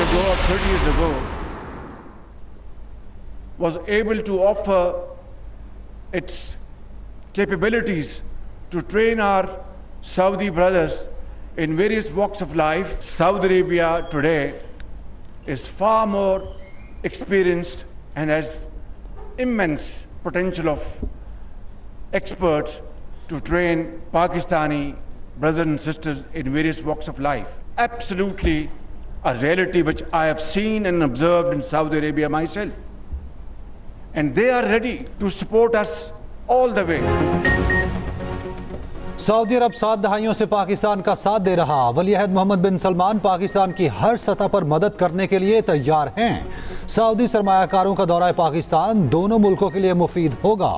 ago or 30 years ago was able to offer its capabilities to train our Saudi brothers in various walks of life. Saudi Arabia today is far more experienced and has immense potential of experts to train Pakistani brothers and sisters in various walks of life. Absolutely a reality which I have seen and observed in Saudi Arabia myself. And they are ready to support us all the way. Saudi Arab 7 दहाइयों से पाकिस्तान का साथ दे रहा। वलीअहद मोहम्मद बिन सलमान पाकिस्तान की हर सतह पर मदद करने के लिए तैयार हैं। सऊदी सरमायाकारों का दौरा पाकिस्तान दोनों मुल्कों के लिए मुफीद होगा।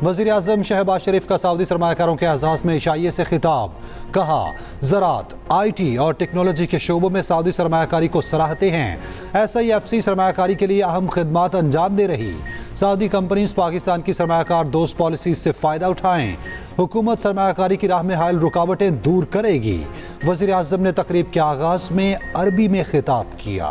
वज़ीर आज़म शहबाज शरीफ का सऊदी सरमायाकारों के एजाज़ में इशाइये से खिताब। कहा, ज़राअत, IT और टेक्नोलॉजी के शोबों में सऊदी सरमायाकारी को सराहते हैं। SIFC सरमायाकारी के लिए अहम खिदमात अंजाम दे रही। सऊदी कंपनीज पाकिस्तान की सरमायाकार दोस्त पॉलिसी से फ़ायदा उठाएं। हुकूमत सरमायाकारी की राह में हायल रुकावटें दूर करेगी। वज़ीर आज़म ने तकरीब के आगाज़ में अरबी में खिताब किया।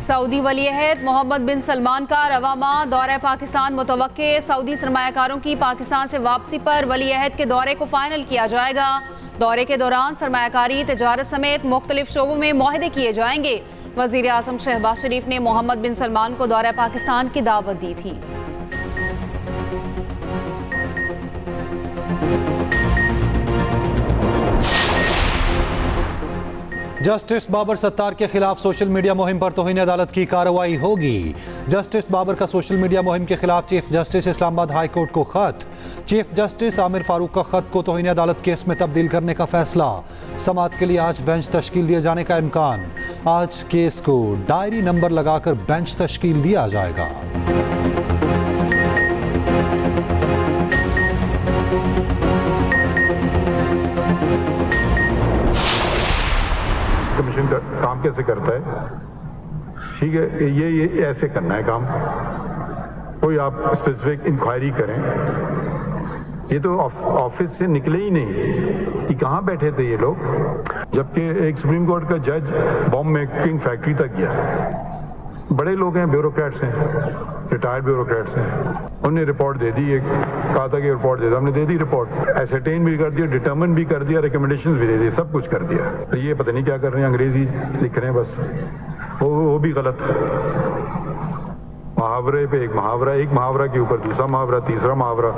सऊदी वलीअहद मोहम्मद बिन सलमान का रवा माह दौरा पाकिस्तान मुतवक्के। सऊदी सरमायाकारों की पाकिस्तान से वापसी पर वलीअहद के दौरे को फाइनल किया जाएगा। दौरे के दौरान सरमायाकारी, तिजारत समेत मुख्तलिफ शोबों में मुआहदे किए जाएंगे। वज़ीर आज़म शहबाज शरीफ ने मोहम्मद बिन सलमान को दौरा पाकिस्तान की दावत दी थी। जस्टिस बाबर सत्तार के खिलाफ सोशल मीडिया मुहिम पर तौहीन अदालत की कार्रवाई होगी। जस्टिस बाबर का सोशल मीडिया मुहिम के खिलाफ chief justice Islamabad high court को खत। चीफ जस्टिस आमिर फारूक का खत को तौहीन अदालत केस में तब्दील करने का फैसला। समाअत के लिए आज बेंच तश्कील दिए जाने का इम्कान। आज केस को डायरी नंबर लगाकर बेंच तश्कील दिया जाएगा। कमीशन का काम कैसे करता है, ठीक है, ये ऐसे करना है काम। कोई आप स्पेसिफिक इंक्वायरी करें। ये तो ऑफिस से निकले ही नहीं कि कहाँ बैठे थे ये लोग। जबकि एक सुप्रीम कोर्ट का जज बॉम्ब मेकिंग फैक्ट्री तक गया। बड़े लोग हैं, ब्यूरोक्रेट्स हैं, रिटायर्ड ब्यूरोक्रेट्स हैं। उन्होंने रिपोर्ट दे दी, कहा था कि रिपोर्ट दे दो, हमने दे दी रिपोर्ट। एसरटेन भी कर दिया, डिटर्मिन भी कर दिया, रिकमेंडेशंस भी दे दी, सब कुछ कर दिया। तो ये पता नहीं क्या कर रहे हैं, अंग्रेजी लिख रहे हैं बस। वो भी गलत। मुहावरे पे एक मुहावरा के ऊपर दूसरा मुहावरा, तीसरा मुहावरा।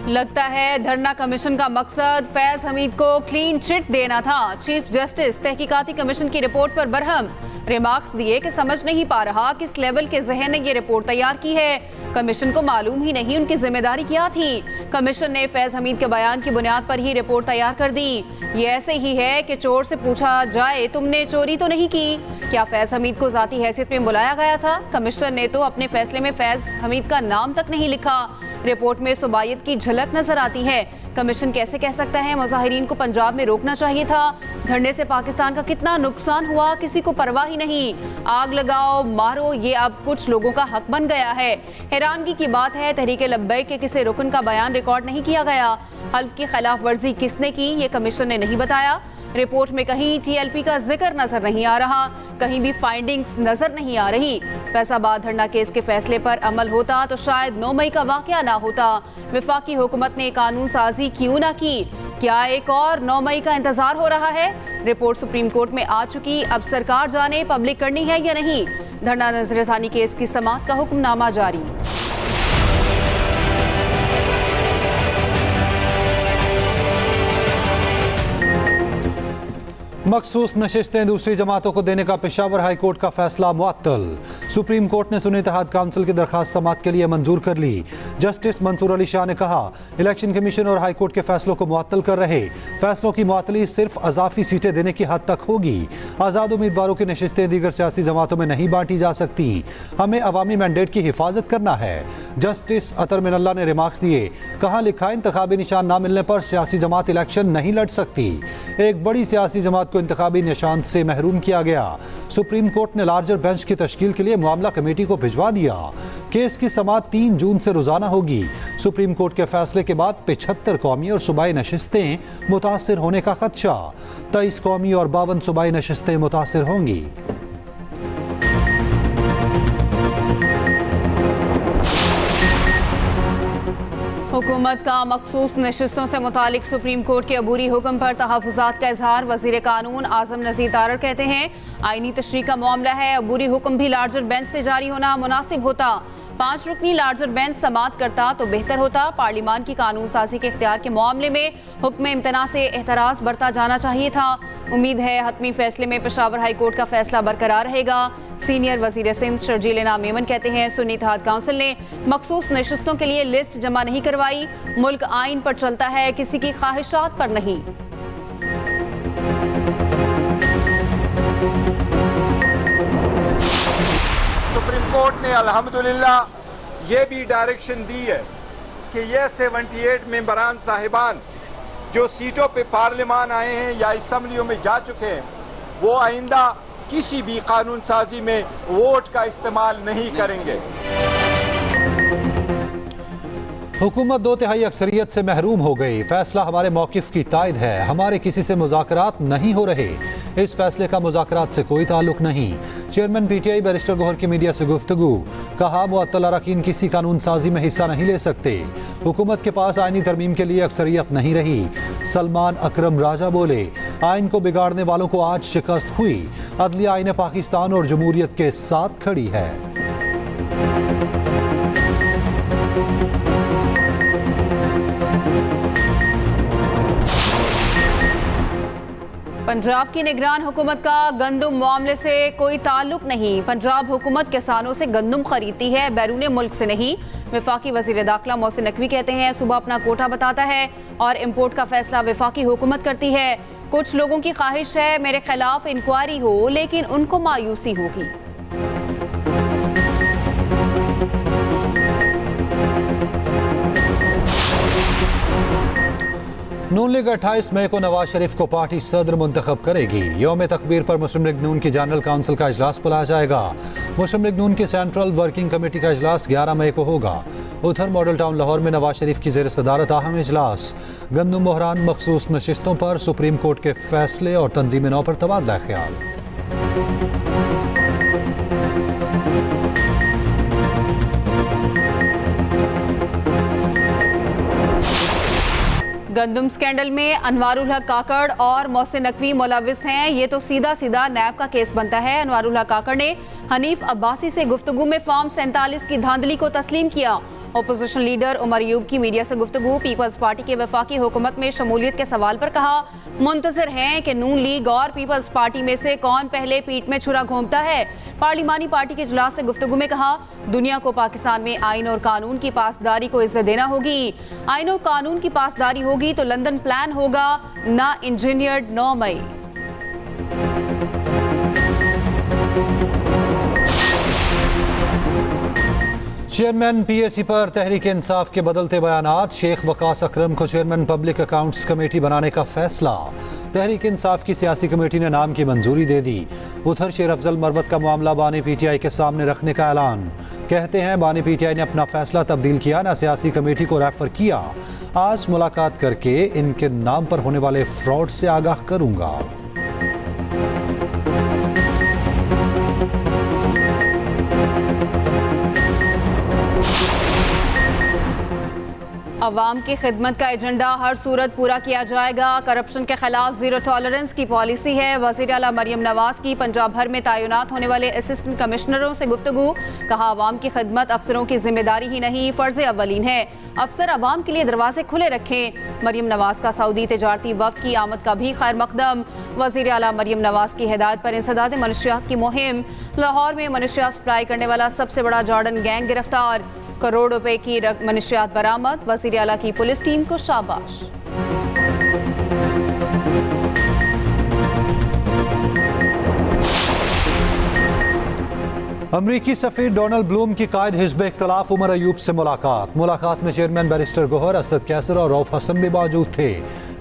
लगता है धरना कमीशन का मकसद फैज हमीद को क्लीन चिट देना था। चीफ जस्टिस तहकीकाती कमीशन की रिपोर्ट पर बरहम। रिमार्क्स दिए कि समझ नहीं पा रहा किस लेवल के जहन ने ये रिपोर्ट तैयार की है। कमीशन को मालूम ही नहीं उनकी जिम्मेदारी क्या थी। कमीशन ने फैज हमीद के बयान की बुनियाद पर ही रिपोर्ट तैयार कर दी। ये ऐसे ही है कि चोर से पूछा जाए तुमने चोरी तो नहीं की। क्या फैज हमीद को जाती हैसियत में बुलाया गया था? कमीशन ने तो अपने फैसले में फैज हमीद का नाम तक नहीं लिखा। रिपोर्ट में सुबायत की झलक नजर आती है। कमीशन कैसे कह सकता है मुजाहिरीन को पंजाब में रोकना चाहिए था? धरने से पाकिस्तान का कितना नुकसान हुआ किसी को परवाह ही नहीं। आग लगाओ मारो ये अब कुछ लोगों का हक बन गया है। हैरानगी की बात है तहरीक लब्बैक के किसी रुकन का बयान रिकॉर्ड नहीं किया गया। हल्फ की खिलाफ वर्जी किसने की ये कमीशन ने नहीं बताया। रिपोर्ट में कहीं TLP का जिक्र नजर नहीं आ रहा, कहीं भी फाइंडिंग्स नजर नहीं आ रही। फैसलाबाद धरना केस के फैसले पर अमल होता तो शायद 9 मई का वाकया ना होता। वफाकी हुकूमत ने कानून साजी क्यों ना की? क्या एक और 9 मई का इंतजार हो रहा है? रिपोर्ट सुप्रीम कोर्ट में आ चुकी, अब सरकार जाने पब्लिक करनी है या नहीं। धरना नजरसानी केस की समाअत का हुक्मनामा जारी। मखसूस नशिस्तें दूसरी जमातों को देने का पेशावर हाई कोर्ट का फैसला मुअत्तल। सुप्रीम कोर्ट ने सुन्नी इत्तेहाद काउंसिल की दरखास्त समाअत के लिए मंजूर कर ली। जस्टिस मंसूर अली शाह ने कहा इलेक्शन कमीशन और हाई कोर्ट के फैसलों को मुअत्तल कर रहे। फैसलों की मुअत्तली सिर्फ अजाफी सीटें देने की हद तक होगी। आज़ाद उम्मीदवारों की नशिस्तें दीगर सियासी जमातों में नहीं बांटी जा सकती। हमें अवामी मैंडेट की हिफाजत करना है। जस्टिस अतर मिनल्ला ने रिमार्क्स दिए, कहा लिखा इंतखाबी निशान ना मिलने पर सियासी जमात इलेक्शन नहीं लड़ सकती। एक बड़ी सियासी जमात को इंतखाबी निशान से महरूम किया गया। सुप्रीम कोर्ट ने लार्जर बेंच की तश्कील के लिए मामला कमेटी को भिजवा दिया। केस की समाअत 3 जून से रोजाना होगी। सुप्रीम कोर्ट के फैसले के बाद 75 कौमी और सूबाई नशिस्तें मुतासिर होने का खदशा। 23 कौमी और 52 सूबाई नशिस्तें मुतासिर होंगी। हुकूमत का मखसूस नशिस्तों से मुतालिक सुप्रीम कोर्ट के अबूरी हुक्म पर तहफ़्फ़ुज़ात का इजहार। वज़ीर कानून आज़म नज़ीर तारड़ कहते हैं, आईनी तशरीह का मामला है, अबूरी हुक्म भी लार्जर बेंच से जारी होना मुनासिब होता। 5 रुकनी लार्जर बेंच समाअत करता तो बेहतर होता। पार्लिमान की कानून साजी के इख्तियार के मामले में हुक्म इम्तना से एहतराज बरता जाना चाहिए था। उम्मीद है हतमी फैसले में पेशावर हाई कोर्ट का फैसला बरकरार रहेगा। सीनियर वजीर सिंध शर्जील इनाम मेमन कहते हैं, सुन्नी इत्तेहाद काउंसिल ने मखसूस नशिस्तों के लिए लिस्ट जमा नहीं करवाई। मुल्क आइन पर चलता है, किसी की ख्वाहिशात पर नहीं। सुप्रीम कोर्ट ने अल्हम्दुलिल्लाह ये भी डायरेक्शन दी है कि ये 78 मेंबरान साहिबान जो सीटों पे पार्लियामान आए हैं या असम्बलियों में जा चुके हैं, वो आइंदा किसी भी कानून साजी में वोट का इस्तेमाल नहीं करेंगे। हुकूमत 2/3 अक्सरियत से महरूम हो गई। फैसला हमारे मौकिफ की तायद है। हमारे किसी से मुज़ाकरात नहीं हो रहे। इस फैसले का मुज़ाकरात से कोई ताल्लुक नहीं। चेयरमैन PTI बैरिस्टर गौहर की मीडिया से गुफ्तगू। कहा, मुअत्तल अरकान किसी कानून साजी में हिस्सा नहीं ले सकते। हुकूमत के पास आइनी तरमीम के लिए अक्सरियत नहीं रही। सलमान अकरम राजा बोले, आइन को बिगाड़ने वालों को आज शिकस्त हुई। अदलिया आइन पाकिस्तान और जमहूरियत के साथ खड़ी है। पंजाब की निगरान हुकूमत का गंदम मामले से कोई ताल्लुक नहीं। पंजाब हुकूमत किसानों से गंदम खरीदती है, बैरून मुल्क से नहीं। वफाकी वजीर दाखिला मोहसिन नकवी कहते हैं, सूबा अपना कोटा बताता है और इम्पोर्ट का फैसला वफाकी हुकूमत करती है। कुछ लोगों की ख्वाहिश है मेरे खिलाफ इंक्वायरी हो, लेकिन उनको मायूसी होगी। नून लीग 28 मई को नवाज शरीफ को पार्टी सदर मुंतखब करेगी। यौम तकबीर पर मुस्लिम लीग नून की जनरल काउंसिल का इजलास बुलाया जाएगा। मुस्लिम लीग नून की सेंट्रल वर्किंग कमेटी का इजलास 11 मई को होगा। उधर मॉडल टाउन लाहौर में नवाज शरीफ की ज़ेर सदारत अहम इजलास। गंदम बहरान मखसूस नशिस्तों पर सुप्रीम कोर्ट के फैसले और तंजीम नौ पर तबादला ख्याल। गंदम स्कैंडल में अनवारुल हक काकड़ और मोहसिन नकवी मुलविस हैं। ये तो सीधा सीधा नैब का केस बनता है। अनवारुल हक काकड़ ने हनीफ अब्बासी से गुफ्तगू में फॉर्म 47 की धांधली को तस्लीम किया। अपोजिशन लीडर उमर अयूब की मीडिया से गुफ्तगू। पीपल्स पार्टी के वफाकी हुकूमत में शमूलियत के सवाल पर कहा, मुंतजर हैं कि नून लीग और पीपल्स पार्टी में से कौन पहले पीठ में छुरा घूमता है। पार्लिमानी पार्टी के इजलास से गुफ्तगू में कहा, दुनिया को पाकिस्तान में आइन और कानून की पासदारी को इज्जत देना होगी। आइन और कानून की पासदारी होगी तो लंदन प्लान होगा, ना इंजीनियर्ड 9 मई। चेयरमैन PAC पर तहरीक इंसाफ के बदलते बयानात। शेख वकास अकरम को चेयरमैन पब्लिक अकाउंट्स कमेटी बनाने का फैसला। तहरीक इंसाफ की सियासी कमेटी ने नाम की मंजूरी दे दी। उधर शेर अफजल मरवत का मामला बानी PTI के सामने रखने का ऐलान। कहते हैं, बानी PTI ने अपना फैसला तब्दील किया, ना सियासी कमेटी को रेफर किया। आज मुलाकात करके इनके नाम पर होने वाले फ्रॉड से आगाह करूंगा। अवाम की खिदमत का एजेंडा हर सूरत पूरा किया जाएगा। करप्शन के खिलाफ जीरो टॉलरेंस की पॉलिसी है। वज़ीर आला मरियम नवाज की पंजाब भर में तैनात होने वाले असिस्टेंट कमिश्नरों से गुफ्तगू। कहा, अवाम की खिदमत अफसरों की जिम्मेदारी ही नहीं, फ़र्ज़ अव्वलीन है। अफसर अवाम के लिए दरवाजे खुले रखें। मरियम नवाज का सऊदी तजारती वफ़द की आमद का भी खैर मकदम। वज़ीर आला मरियम नवाज की हिदायत पर इंसदाद मनशियात की मुहिम। लाहौर में मनशियात सप्लाई करने वाला सबसे बड़ा जॉर्डन गैंग गिरफ्तार। करोड़ रुपए की मनशियात बरामद। वज़ीर आला की पुलिस टीम को शाबाश। अमरीकी सफीर डोनाल्ड ब्लूम की कायद हिज़्ब इख्तिलाफ उमर अयूब से मुलाकात में चेयरमैन बैरिस्टर गौहर, असद कैसर और रऊफ हसन भी मौजूद थे।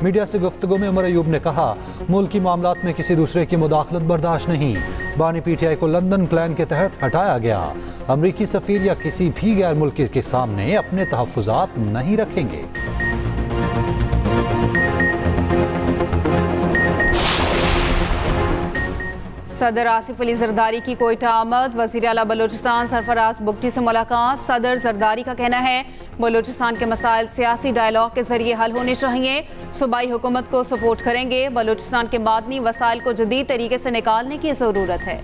मीडिया से गुफ्तगू में उमर अयूब ने कहा, मुल्की मामलात में किसी दूसरे की मुदाखलत बर्दाश्त नहीं। बानी पीटीआई को लंदन प्लान के तहत हटाया गया। अमरीकी सफीर या किसी भी गैर मुल्की के सामने अपने तहफ्फुज़ात नहीं रखेंगे। सदर आसिफ अली जरदारी की कोयटा आमद। वज़ीर आला बलोचिस्तान सरफराज बुगटी से मुलाकात। सदर जरदारी का कहना है, बलोचिस्तान के मसाइल सियासी डायलॉग के जरिए हल होने चाहिए। सूबाई हुकूमत को सपोर्ट करेंगे। बलोचिस्तान के मादनी वसाइल को जदीद तरीके से निकालने की ज़रूरत है।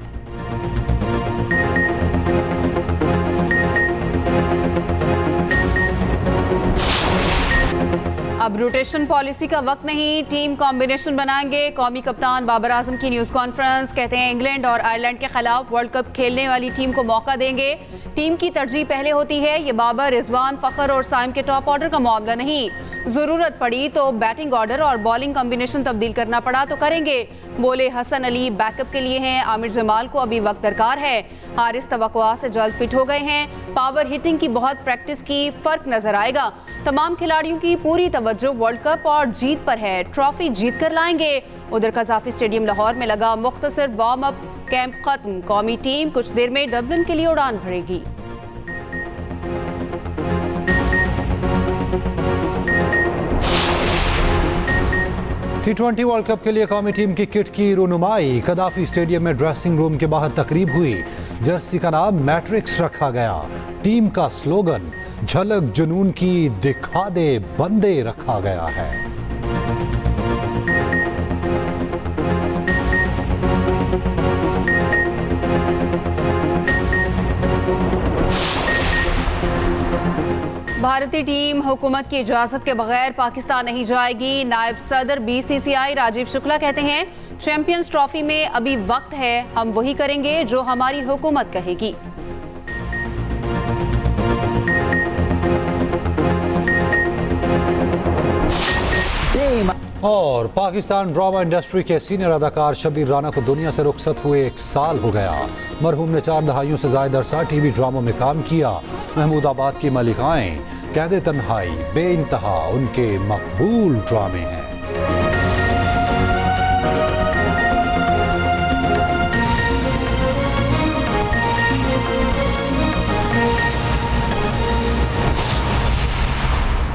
अब रोटेशन पॉलिसी का वक्त नहीं, टीम कॉम्बिनेशन बनाएंगे। कौमी कप्तान बाबर आजम की न्यूज़ कॉन्फ्रेंस। कहते हैं इंग्लैंड और आयरलैंड के खिलाफ वर्ल्ड कप खेलने वाली टीम को मौका देंगे। टीम की तरजीह पहले होती है। ये बाबर, रिजवान, फखर और साइम के टॉप ऑर्डर का मामला नहीं। ज़रूरत पड़ी तो बैटिंग ऑर्डर और बॉलिंग कॉम्बिनेशन तब्दील करना पड़ा तो करेंगे। बोले हसन अली बैकअप के लिए हैं। आमिर जमाल को अभी वक्त दरकार है। हारिस तवक्कुआ से जल्द फिट हो गए हैं। पावर हिटिंग की बहुत प्रैक्टिस की, फर्क नजर आएगा। तमाम खिलाड़ियों की पूरी तवज्जो वर्ल्ड कप और जीत पर है। ट्रॉफी जीत कर लाएंगे। उधर कज़ाफी स्टेडियम लाहौर में लगा मुख्तसर वार्म अप कैंप खत्म। कौमी टीम कुछ देर में डबलिन के लिए उड़ान भरेगी। T20 वर्ल्ड कप के लिए कौमी टीम की किट की रुनुमाई। कदाफी स्टेडियम में ड्रेसिंग रूम के बाहर तकरीब हुई। जर्सी का नाम मैट्रिक्स रखा गया। टीम का स्लोगन झलक जुनून की दिखा दे बंदे रखा गया है। भारतीय टीम हुकूमत की इजाजत के बगैर पाकिस्तान नहीं जाएगी। नायब सदर BCCI राजीव शुक्ला कहते हैं, चैंपियंस ट्रॉफी में अभी वक्त है, हम वही करेंगे जो हमारी हुकूमत कहेगी। और पाकिस्तान ड्रामा इंडस्ट्री के सीनियर अदाकार शबीर राना को दुनिया से रुखसत हुए 1 साल हो गया। मरहूम ने 4 दहाइयों से ज्यादा अरसा टीवी ड्रामों में काम किया। महमूदाबाद की मलिकाएं, कैदे तन्हाई, बेइंतहा उनके मकबूल ड्रामे हैं।